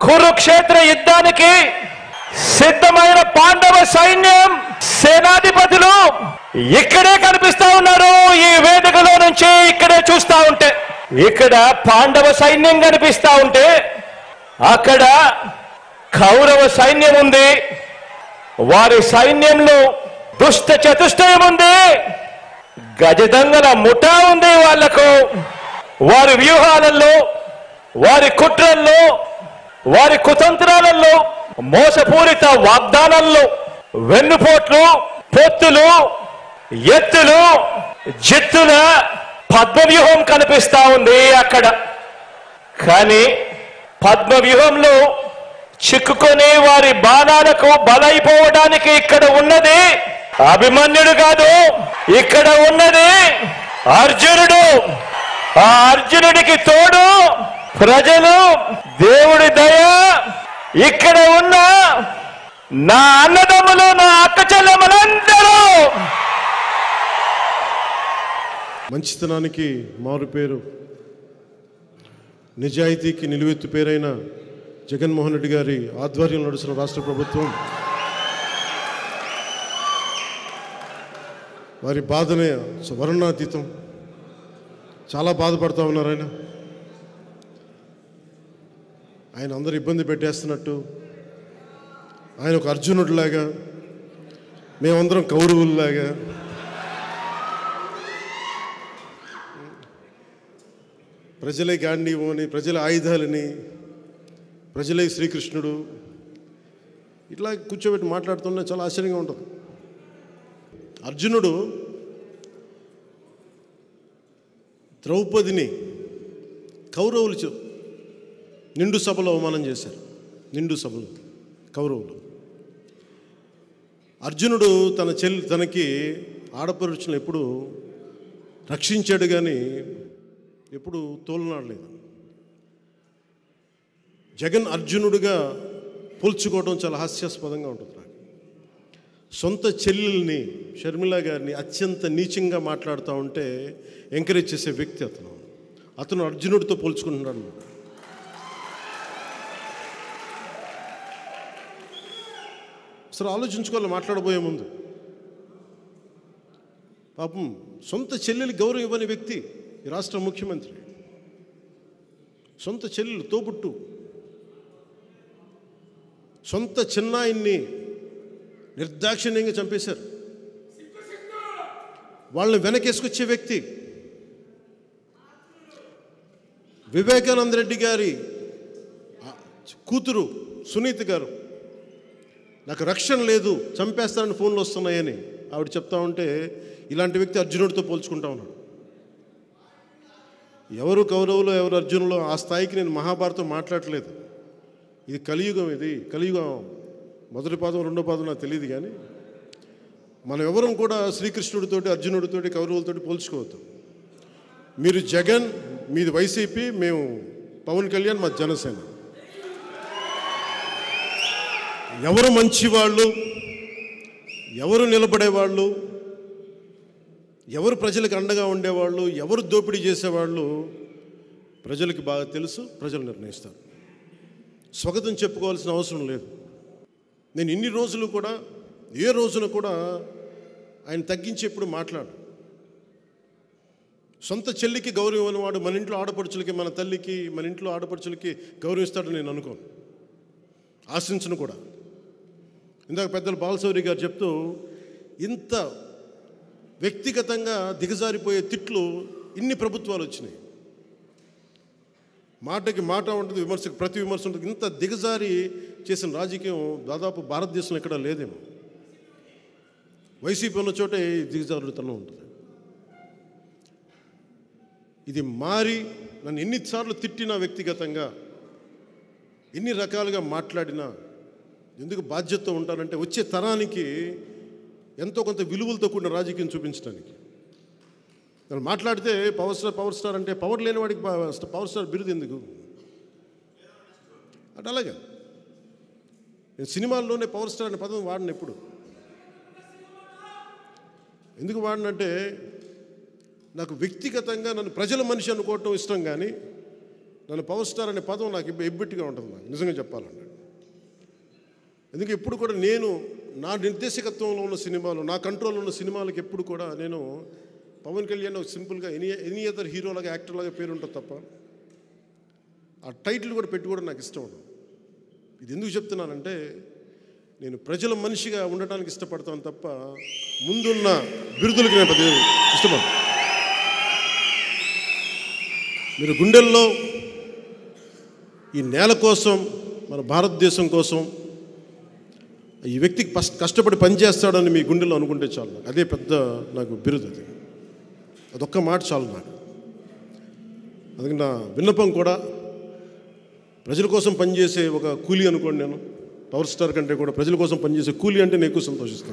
కురుక్షేత్ర యుద్ధానికి సిద్ధమైన పాండవ సైన్యం సేనాధిపతులు ఇక్కడే కనిపిస్తా ఉన్నారు. ఈ వేదికలో నుంచి ఇక్కడే చూస్తా ఉంటే ఇక్కడ పాండవ సైన్యం కనిపిస్తా ఉంటే అక్కడ కౌరవ సైన్యం ఉంది. వారి సైన్యంలో దుష్ట చతుష్టయం ఉంది, గజదంగల ముఠా ఉంది. వాళ్లకు వారి వ్యూహాలలో, వారి కుట్రల్లో, వారి కుతంత్రాలలో, మోసపూరిత వాగ్దానాల్లో వెన్నుపోట్లు, పొత్తులు, ఎత్తులు, జిత్తుల పద్మవ్యూహం కనిపిస్తా ఉంది అక్కడ. కానీ పద్మవ్యూహంలో చిక్కుకొని వారి బాణాలకు బలైపోవడానికి ఇక్కడ ఉన్నది అభిమన్యుడు కాదు, ఇక్కడ ఉన్నది అర్జునుడు. ఆ అర్జునుడికి తోడు ప్రజలు, దేవుడి దయ. ఇక్కడ ఉన్న నా అన్నదమ్ములు, నా అక్క చెల్లెమ్మలందరూ. మంచితనానికి మారు పేరు, నిజాయితీకి నిలువెత్తు పేరైన జగన్మోహన్ రెడ్డి గారి ఆధ్వర్యంలో నడుస్తున్న రాష్ట్ర ప్రభుత్వం వారి బాధనే వర్ణనాతీతం. చాలా బాధపడుతూ ఉన్నారు ఆయన అందరు ఇబ్బంది పెట్టేస్తున్నట్టు. ఆయన ఒక అర్జునుడిలాగా, మేమందరం కౌరవుల్లాగా. ప్రజలే గాంధీవని, ప్రజల ఆయుధాలని, ప్రజలే శ్రీకృష్ణుడు, ఇట్లా కూర్చోబెట్టి మాట్లాడుతున్నా చాలా ఆశ్చర్యంగా ఉంటుంది. అర్జునుడు ద్రౌపదిని కౌరవులు నిండు సభలో అవమానం చేశారు. నిండు సభలో కౌరవులు. అర్జునుడు తనకి ఆడపడుచులను ఎప్పుడు రక్షించాడు, కానీ ఎప్పుడు తోలనాడలేదు. జగన్ అర్జునుడిగా పోల్చుకోవడం చాలా హాస్యాస్పదంగా ఉంటుంది నాకు. సొంత చెల్లెల్ని, షర్మిల గారిని అత్యంత నీచంగా మాట్లాడుతూ ఉంటే ఎంకరేజ్ చేసే వ్యక్తి అతను అర్జునుడితో పోల్చుకుంటున్నాడు. అసలు ఆలోచించుకోవాలి మాట్లాడబోయే ముందు. పాపం సొంత చెల్లెలి గౌరవం ఇవ్వని వ్యక్తి ఈ రాష్ట్ర ముఖ్యమంత్రి. సొంత చెల్లెలు, తోబుట్టు, సొంత చిన్నాయిన్ని నిర్దాక్షిణ్యంగా చంపేశారు. వాళ్ళని వెనకేసుకొచ్చే వ్యక్తి. వివేకానంద రెడ్డి గారి కూతురు సునీత గారు, నాకు రక్షణ లేదు, చంపేస్తానని ఫోన్లు వస్తున్నాయని ఆవిడ చెప్తా ఉంటే ఇలాంటి వ్యక్తి అర్జునుడితో పోల్చుకుంటా ఉన్నాడు. ఎవరు కౌరవులు, ఎవరు అర్జునులు, ఆ స్థాయికి నేను మహాభారతం మాట్లాడలేదు. ఇది కలియుగం. ఇది కలియుగం. మొదటి పాదం రెండో పాదం నాకు తెలియదు, కానీ మనం ఎవరం కూడా శ్రీకృష్ణుడితోటి, అర్జునుడితోటి, కౌరవులతోటి పోల్చుకోవద్దు. మీరు జగన్, మీది వైసీపీ, మేము పవన్ కళ్యాణ్, మా జనసేన. ఎవరు మంచివాళ్ళు, ఎవరు నిలబడేవాళ్ళు, ఎవరు ప్రజలకు అండగా ఉండేవాళ్ళు, ఎవరు దోపిడీ చేసేవాళ్ళు ప్రజలకి బాగా తెలుసు. ప్రజలు నిర్ణయిస్తారు. స్వాగతం చెప్పుకోవాల్సిన అవసరం లేదు. నేను ఇన్ని రోజులు కూడా, ఏ రోజున కూడా ఆయన తగ్గించి ఎప్పుడు మాట్లాడు. సొంత చెల్లికి గౌరవం ఇవ్వనివాడు మన ఇంట్లో ఆడపడుచులకి, మన తల్లికి, మన ఇంట్లో ఆడపడుచులకి గౌరవిస్తాడని నేను అనుకోను, ఆశించను కూడా. ఇందాక పెద్దలు బాలశౌరి గారు చెప్తూ, ఇంత వ్యక్తిగతంగా దిగజారిపోయే తిట్లు ఇన్ని ప్రభుత్వాలు వచ్చినాయి. మాటకి మాట ఉంటుంది, విమర్శకు ప్రతి విమర్శ ఉంటుంది. ఇంత దిగజారి చేసిన రాజకీయం దాదాపు భారతదేశంలో ఎక్కడా లేదేమో. వైసీపీ ఉన్న చోటే దిగజారుతనం ఉంటుంది. ఇది మారి నన్ను ఎన్నిసార్లు తిట్టినా, వ్యక్తిగతంగా ఎన్ని రకాలుగా మాట్లాడినా, ఎందుకు బాధ్యతతో ఉంటానంటే వచ్చే తరానికి ఎంతో కొంత విలువలతో కూడిన రాజకీయం చూపించడానికి. నేను మాట్లాడితే పవర్ స్టార్ అంటే పవర్ లేని వాడికి పవర్ స్టార్ బిరుదు ఎందుకు అంటే అలాగే. నేను సినిమాల్లోనే పవర్ స్టార్ అనే పదం వాడిన. ఎప్పుడు ఎందుకు వాడినంటే, నాకు వ్యక్తిగతంగా నన్ను ప్రజల మనిషి అనుకోవటం ఇష్టం, కానీ నన్ను పవర్ స్టార్ అనే పదం నాకు ఎబ్బెట్టుగా ఉంటుంది, నాకు నిజంగా చెప్పాలంటే. ఎందుకంటే ఎప్పుడు కూడా నేను నా నిర్దేశకత్వంలో ఉన్న సినిమాలు, నా కంట్రోల్లో ఉన్న సినిమాలకు ఎప్పుడు కూడా నేను పవన్ కళ్యాణ్ ఒక సింపుల్గా ఎనీ అదర్ హీరోలాగా యాక్టర్లాగా పేరు ఉంటుంది తప్ప ఆ టైటిల్ కూడా పెట్టుకోవడం నాకు ఇష్టం ఉండదు. ఇది ఎందుకు చెప్తున్నానంటే నేను ప్రజల మనిషిగా ఉండటానికి ఇష్టపడతాను తప్ప ముందున్న బిరుదులకి నేను పెద్ద ఇష్టపడను. మీరు గుండెల్లో ఈ నేల కోసం, మన భారతదేశం కోసం ఈ వ్యక్తికి కష్టపడి పనిచేస్తాడని మీ గుండెల్లో అనుకుంటే చాలు. నాకు అదే పెద్ద నాకు బిరుదు. అదొక్క మాట చాలు నాకు. అందుకని నా విన్నపం కూడా ప్రజల కోసం పనిచేసే ఒక కూలీ అనుకోండి. నేను పవర్ స్టార్ కంటే కూడా ప్రజల కోసం పనిచేసే కూలీ అంటే నేను ఎక్కువ సంతోషిస్తాను.